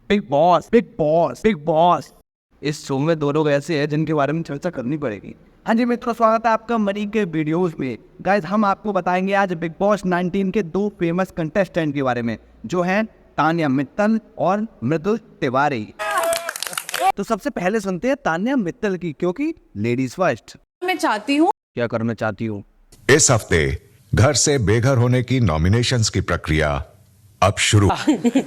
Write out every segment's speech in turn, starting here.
Big boss, big boss, big boss. इस show में दो लोग ऐसे हैं जिनके बारे में चर्चा करनी पड़ेगी। हाँ जी मित्रों, स्वागत है आपका मनी के वीडियोस में। गाइस, हम आपको बताएंगे आज बिग बॉस 19 के दो फेमस कंटेस्टेंट के बारे में, जो हैं तान्या मित्तल और मृदुल तिवारी। तो सबसे पहले सुनते हैं तान्या मित्तल की, क्योंकि लेडीज फर्स्ट। मैं चाहती हूँ। क्या करना चाहती हूँ? इस हफ्ते घर से बेघर होने की नॉमिनेशंस की प्रक्रिया अब शुरू।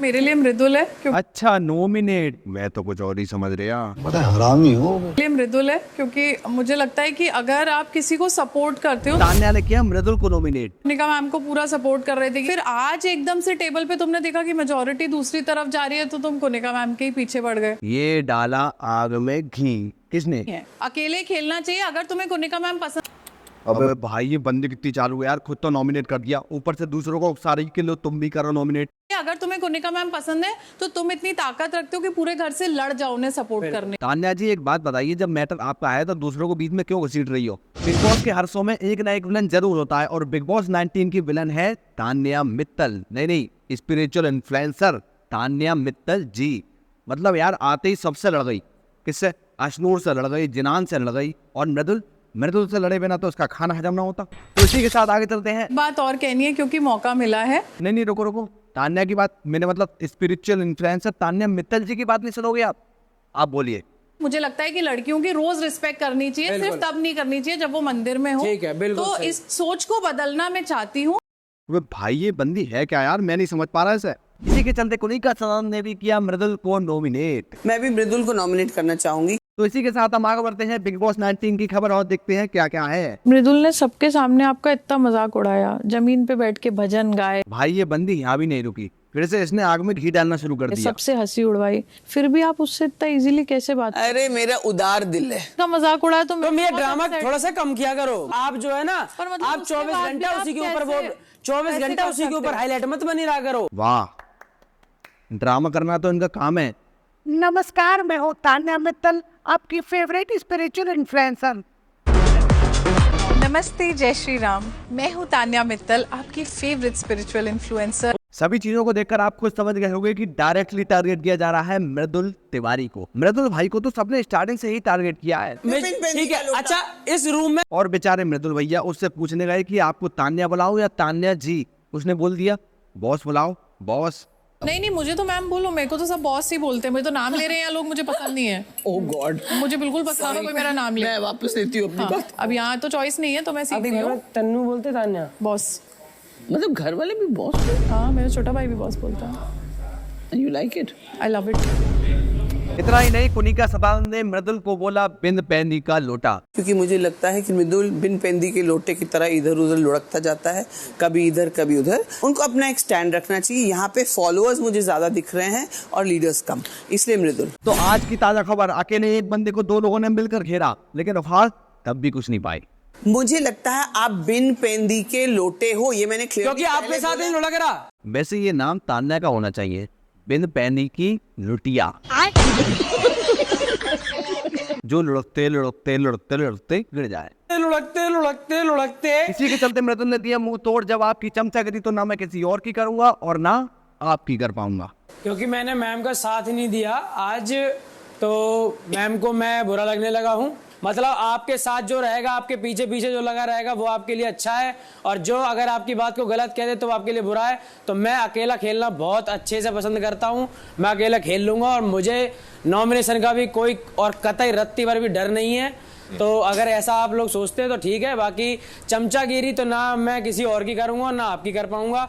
मेरे लिए मृदुल है क्योंकि अच्छा, नॉमिनेट। मैं तो कुछ और ही समझ रहा। बड़ा हरामी हो। मेरे लिए मृदुल है क्योंकि मुझे लगता है कि अगर आप किसी को सपोर्ट करते हो। तान्या ने किया मृदुल को नॉमिनेट। निका मैम को पूरा सपोर्ट कर रहे थे, फिर आज एकदम से टेबल पे तुमने देखा कि मेजोरिटी दूसरी तरफ जा रही है, तो तुम कोनिका मैम के ही पीछे पड़ गए। ये डाला आग में घी किसने? अकेले खेलना चाहिए अगर तुम्हें कोनिका मैम पसंद। अबे भाई, ये बंदी कितनी चालू है यार, खुद तो नॉमिनेट कर दिया, ऊपर से दूसरों को उकसा रही कि लो तुम भी करो नॉमिनेट। अगर तुम्हें कोनिका मैम पसंद है तो तुम इतनी ताकत रखते हो कि पूरे घर से लड़ जाओ उन्हें सपोर्ट करने। तान्या जी, एक बात बताइए, जब मैटर आपका है तो दूसरों को बीच में क्यों घसीट रही हो? बिग बॉस के हर शो में एक ना एक विलन जरूर होता है, और बिग बॉस 19 की विलन है तान्या मित्तल। नहीं, स्पिरिचुअल इन्फ्लुएंसर तान्या मित्तल जी। मतलब यार, आते ही सबसे लड़ गई। किससे? अशनूर से लड़ गई, जिनान से लड़ गई, और मृदुल से लड़े बिना तो उसका खाना हजम ना होता। तो इसी के साथ आगे चलते हैं। बात और कहनी है क्योंकि मौका मिला है। नहीं, रुको। तान्या की बात मैंने, मतलब स्पिरिचुअल इन्फ्लुएंसर तान्या मित्तल जी की बात नहीं सुनोगे आप बोलिए। मुझे लगता है कि लड़कियों की रोज रिस्पेक्ट करनी चाहिए, सिर्फ तब नहीं करनी चाहिए जब वो मंदिर में हो। ठीक है, बिल्कुल तो सही। इस सोच को बदलना मैं चाहती हूँ। वे भाई, ये बंदी है क्या यार? मैं नहीं समझ पा रहा इसे। इसी के चलते कुनिका सनम ने भी किया मृदुल को नॉमिनेट। मैं भी मृदुल को नॉमिनेट करना चाहूंगी। तो इसी के साथ हम आगे बढ़ते हैं बिग बॉस 19 की खबर और देखते हैं क्या क्या है। मृदुल ने सबके सामने आपका इतना मजाक उड़ाया, जमीन पे बैठ के भजन गाए, भाई, ये बंदी यहाँ भी नहीं रुकी, फिर से इसने आग में घी डालना शुरू कर दिया। सबसे हंसी उड़वाई, फिर भी आप उससे इतना इजीली कैसे बात? अरे मेरा उदार दिल है। का मजाक उड़ाया तो तुम ये ड्रामा थोड़ा सा कम किया करो। आप जो है ना, पर मतलब आप उसके 24 बाद घंटा भी उसी के आप ऊपर वो कैसे- 24 कैसे घंटा कर उसी के ऊपर सकते हो? हाईलाइट मत बनी रहा करो। वाह, ड्रामा करना तो इनका काम है। नमस्कार, मैं हूँ तान्या मित्तल, आपकी फेवरेट स्पिरिचुअल इन्फ्लुएंसर। नमस्ते, जय श्री राम। मैं हूँ तान्या मित्तल, आपकी फेवरेट स्पिरिचुअल इन्फ्लुएंसर। सभी चीजों को देखकर आप खुद समझ गए होंगे कि डायरेक्टली टारगेट किया जा रहा है मृदुल तिवारी को। मृदुल भाई को तो सबने स्टार्टिंग से ही टारगेट किया है। ठीक है, अच्छा इस रूम में और बेचारे मृदुल भैया उससे पूछने गए कि आपको तान्या बुलाओ या तान्या जी, उसने बोल दिया बॉस बुलाओ, बॉस। नहीं, मुझे तो मैम बोलो, मेरे को तो सब बॉस ही बोलते हैं, मुझे तो नाम ले रहे हैं लोग, मुझे पसंद नहीं है। ओह गॉड, मुझे बिल्कुल पसंद है कोई मेरा नाम ले। मैं वापस लेती हूँ अपनी बात। अब यहाँ तो चॉइस नहीं है, तो मैं सीखती हूँ। तन्नू बोलते तान्या बॉस। मतलब घर वाले भी बॉस। हाँ, मेरा छोटा भाई भी बॉस बोलता है। You like it? I love it. इतना ही नहीं, कुनिका सबाल ने मृदुल को बोला बिन पैनी का लोटा। क्योंकि मुझे लगता है कि मृदुल बिन पेंदी के लोटे की तरह इधर उधर लुढ़कता जाता है, कभी इधर कभी उधर। उनको अपना एक स्टैंड रखना चाहिए। यहाँ पे फॉलोअर्स मुझे ज्यादा दिख रहे हैं और लीडर्स कम, इसलिए मृदुल। तो आज की ताजा खबर, अकेले एक बंदे को दो लोगों ने मिलकर घेरा, लेकिन अफाज तब भी कुछ नहीं पाई। मुझे लगता है आप बिन पेंदी के लोटे हो, ये मैंने क्लियर। क्योंकि आपके साथ नहीं लुढ़क रहा। वैसे ये नाम तान्या का होना चाहिए, बिन पैनी की लुटिया। जो लुढ़कते गिर जाए। लुढ़कते इसी के चलते मृदुल ने दिया मुंह तोड़ जवाब की चमचागिरी तो ना मैं किसी और की करूंगा और ना आपकी कर पाऊंगा। क्योंकि मैंने मैम का साथ नहीं दिया आज, तो मैम को मैं बुरा लगने लगा हूँ। मतलब आपके साथ जो रहेगा, आपके पीछे पीछे जो लगा रहेगा, वो आपके लिए अच्छा है, और जो अगर आपकी बात को गलत कह दे तो आपके लिए बुरा है। तो मैं अकेला खेलना बहुत अच्छे से पसंद करता हूँ, मैं अकेला खेल लूंगा, और मुझे नॉमिनेशन का भी कोई और कतई रत्ती भर भी डर नहीं है। तो अगर ऐसा आप लोग सोचते हैं तो ठीक है, बाकी चमचागिरी तो ना मैं किसी और की करूंगा ना आपकी कर पाऊंगा।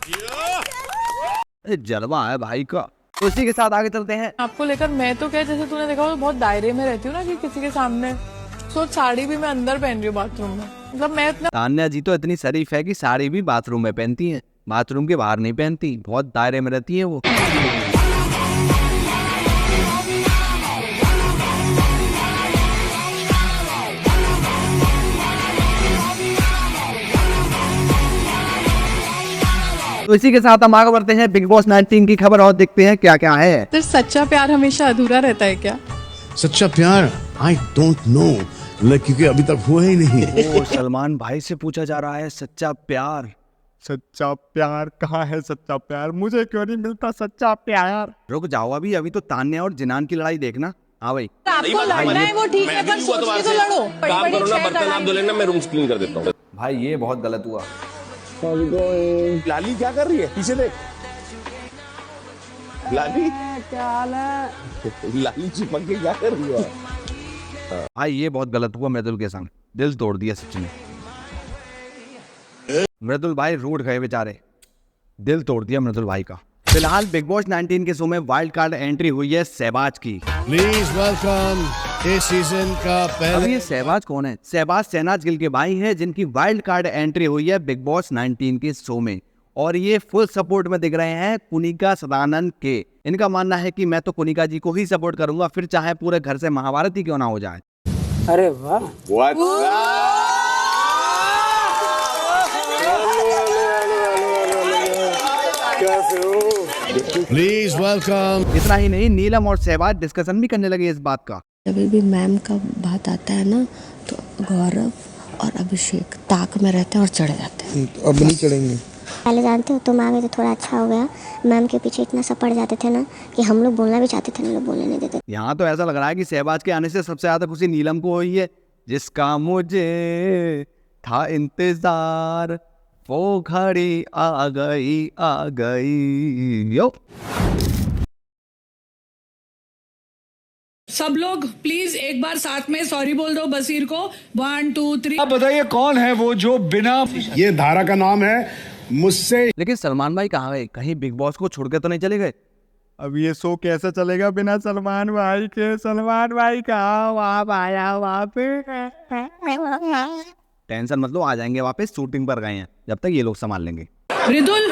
जलवा है भाई का। तो इसी के साथ आगे चलते हैं। आपको लेकर मैं तो क्या, जैसे तूने देखा, बहुत दायरे में रहती हूँ ना, कि किसी के सामने सोच, साड़ी भी मैं अंदर पहन रही हूँ बाथरूम में। मतलब मैं इतना तान्या जी तो इतनी शरीफ है कि साड़ी भी बाथरूम में पहनती हैं, बाथरूम के बाहर नहीं पहनती, बहुत दायरे में रहती है वो। तो इसी के साथ हम आगे बढ़ते हैं बिग बॉस 19 की खबर और देखते हैं क्या क्या है। तो सच्चा प्यार हमेशा अधूरा रहता है क्या? सच्चा प्यार आई डोंट नो, क्योंकि अभी तक हुआ ही नहीं। ओ, सलमान भाई से पूछा जा रहा है सच्चा प्यार। सच्चा प्यार कहाँ है? सच्चा प्यार मुझे क्यों नहीं मिलता सच्चा प्यार? रुक जाओ अभी तो तान्या और जिनान की लड़ाई देखना। हाँ भाई, आपको लड़ना है वो ठीक है, पर सोच के तो लड़ो। काम करो ना, बर्तन आप धो लेना, मैं रूम क्लीन कर देता हूँ। भाई ये बहुत गलत हुआ। लाली क्या कर रही है? पीछे देख। लाली क्या हाल है? लाली चिपक के क्या कर रही है? भाई ये बहुत गलत हुआ मृदुल के संग, दिल तोड़ दिया सच में। मृदुल भाई रूठ गए बेचारे, दिल तोड़ दिया मृदुल भाई का। फिलहाल बिग बॉस 19 के शो में वाइल्ड कार्ड एंट्री हुई है सहबाज की। प्लीज वेलकम इस सीजन का अब पहले। ये सहबाज कौन है? सहबाज शहनाज गिल के भाई हैं, जिनकी वाइल्ड कार्ड एंट्री हुई है बिग बॉस 19 के शो में, और ये फुल सपोर्ट में दिख रहे हैं कुनिका सदानंद के। इनका मानना है कि मैं तो कुनिका जी को ही सपोर्ट करूंगा, फिर चाहे पूरे घर से महाभारत ही क्यों ना हो जाए। अरे वाह, प्लीज वेलकम। इतना ही नहीं, नीलम और सहबाज डिस्कशन भी करने लगे इस बात का। जब भी मैम का बात आता है ना, तो गौरव और अभिषेक ताक में रहते हैं और चढ़ जाते हैं। अब नहीं चढ़ेंगे। पहले जानते हो तुम आ गए तो थोड़ा अच्छा हो गया। मैम के पीछे इतना सा पड़ जाते थे ना कि हम लोग बोलना भी चाहते थे, हम लोग बोलने नहीं देते। यहाँ तो ऐसा लग रहा है कि सहबाज के आने से सबसे ज्यादा खुशी नीलम को हुई है, जिसका मुझे था इंतजार, वो घड़ी आ गई यो। सब लोग प्लीज एक बार साथ में सॉरी बोल दो बसीर को। 1 2 3। आप बताइए कौन है वो जो बिना, ये धारा का नाम है, मुझसे। लेकिन सलमान भाई कहाँ गए? कहीं बिग बॉस को छोड़ के तो नहीं चले गए? अब ये शो कैसे चलेगा बिना सलमान भाई के? सलमान भाई कहाँ वहाँ आया वहाँ पे? टेंशन मत लो, आ जाएंगे वापस, शूटिंग पर गए हैं, जब तक ये लोग संभाल लेंगे। मृदुल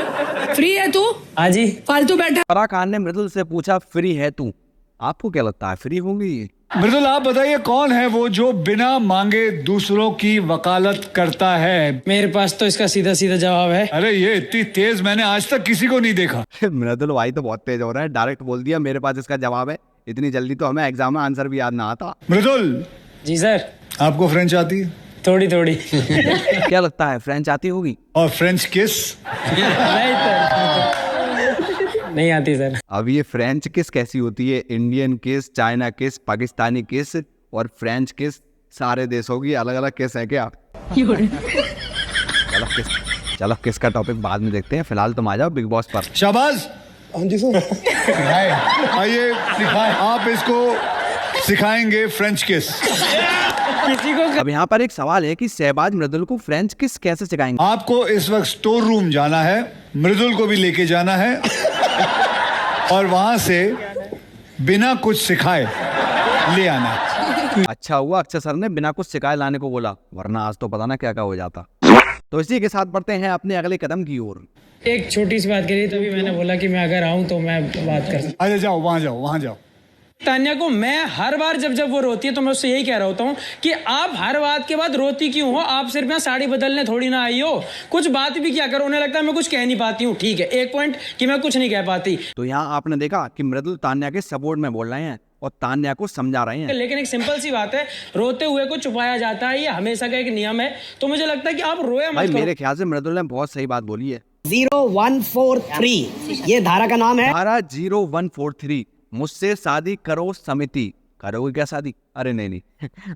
फ्री है तू? हाँ जी। फालतू बैठा। फराह खान ने मृदुल से पूछा फ्री है तू? आपको क्या लगता है फ्री होंगी? मृदुल आप बताइए कौन है वो जो बिना मांगे दूसरों की वकालत करता है? मेरे पास तो इसका सीधा सीधा जवाब है। अरे ये इतनी तेज मैंने आज तक किसी को नहीं देखा। मृदुल भाई तो बहुत तेज हो रहा है, डायरेक्ट बोल दिया मेरे पास इसका जवाब है। इतनी जल्दी तो हमें एग्जाम में आंसर भी याद ना आता। मृदुल जी सर। आपको फ्रेंच आती है? थोड़ी थोड़ी। क्या लगता है फ्रेंच आती होगी? और फ्रेंच किस? नहीं सर, नहीं आती सर। अब ये फ्रेंच किस कैसी होती है? इंडियन किस, चाइना किस, पाकिस्तानी किस और फ्रेंच किस, सारे देशों की अलग अलग किस है क्या? चलो किस का टॉपिक बाद में देखते हैं, फिलहाल तुम आ जाओ बिग बॉस पर। शाबाश। हाँ जी सर। आइए सिखाएं, आप इसको सिखाएंगे फ्रेंच किस। किसी को अब यहाँ पर एक सवाल है कि सहबाज मृदुल को फ्रेंच किस कैसे सिखाएंगे? आपको इस वक्त स्टोर रूम जाना है, मृदुल को भी लेके जाना है और वहां से बिना कुछ सिखाए ले आना। अच्छा हुआ अक्षय सर ने बिना कुछ सिखाए लाने को बोला, वरना आज तो पता ना क्या क्या हो जाता। तो इसी के साथ बढ़ते हैं अपने अगले कदम की ओर। एक छोटी सी बात करी, तभी मैंने बोला कि मैं अगर आऊं तो मैं बात कर सकता। अरे जाओ वहां जाओ। तान्या को मैं हर बार जब वो रोती है तो मैं उससे यही कह रहा होता हूँ कि आप हर बात के बाद रोती क्यों हो? आप सिर्फ यहाँ साड़ी बदलने थोड़ी ना आई हो, कुछ बात भी क्या करो। उन्हें लगता है मैं कुछ कह नहीं पाती हूँ, ठीक है, एक पॉइंट कि मैं कुछ नहीं कह पाती। तो यहाँ आपने देखा कि मृदुल तान्या के सपोर्ट में बोल रहे हैं और तान्या को समझा रहे हैं। लेकिन एक सिंपल सी बात है, रोते हुए को छुपाया जाता है, ये हमेशा का एक नियम है। तो मुझे लगता है कि आप रोए भाई मत करो। मेरे ख्याल से मृदुल ने बहुत सही बात बोली है। 0143 ये धारा का नाम है। धारा 0143, मुझसे शादी करो समिति। करोगे क्या शादी? अरे नहीं।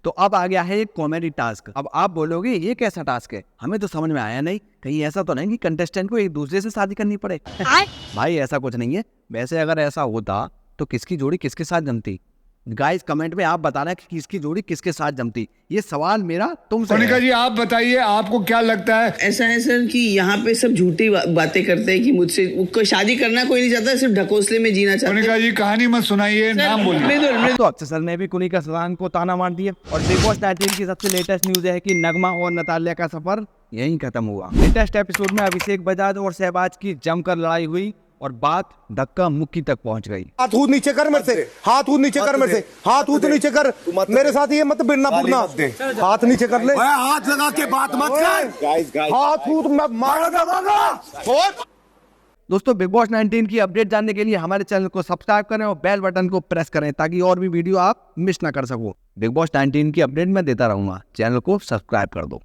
तो अब आ गया है एक कॉमेडी टास्क। अब आप बोलोगे ये कैसा टास्क है? हमें तो समझ में आया नहीं, कहीं ऐसा तो नहीं कि कंटेस्टेंट को एक दूसरे से शादी करनी पड़े? भाई ऐसा कुछ नहीं है। वैसे अगर ऐसा होता तो किसकी जोड़ी किसके साथ जमती? गाइस कमेंट में आप बताना कि किसकी जोड़ी किसके साथ जमती। ये सवाल मेरा तुमसे सोनिका है। जी आप बताइए, आपको क्या लगता है? ऐसा है सर कि यहाँ पे सब झूठी बातें करते हैं कि मुझसे कोई शादी करना कोई नहीं चाहता, सिर्फ ढकोसले में जीना चाहता सोनिका है। जी कहानी मत सुनाइए, नाम बोलिए। तो अक्षय सर ने भी कुनिका सदानंद को ताना मार दिया। और बिग बॉस 19 की सबसे लेटेस्ट न्यूज है कि नगमा और नतालिया का सफर यहीं खत्म हुआ। लेटेस्ट एपिसोड में अभिषेक बजाज और सहबाज की जमकर लड़ाई हुई और बात धक्का मुक्की तक पहुंच गई। हाथ ऊद नीचे कर मेरे से, हाथ ऊद नीचे कर मेरे से, हाथ ऊद नीचे कर मेरे साथ, ये मत बिरना पुरना, हाथ नीचे कर ले। हाथ लगा के बात मत कर, हाथ ऊद मैं मार दूंगा। दोस्तों बिग बॉस 19 की अपडेट जानने के लिए हमारे चैनल को सब्सक्राइब करें और बेल बटन को प्रेस करें ताकि और भी वीडियो आप मिस ना कर सको। बिग बॉस 19 की अपडेट मैं देता रहूंगा, चैनल को सब्सक्राइब कर दो।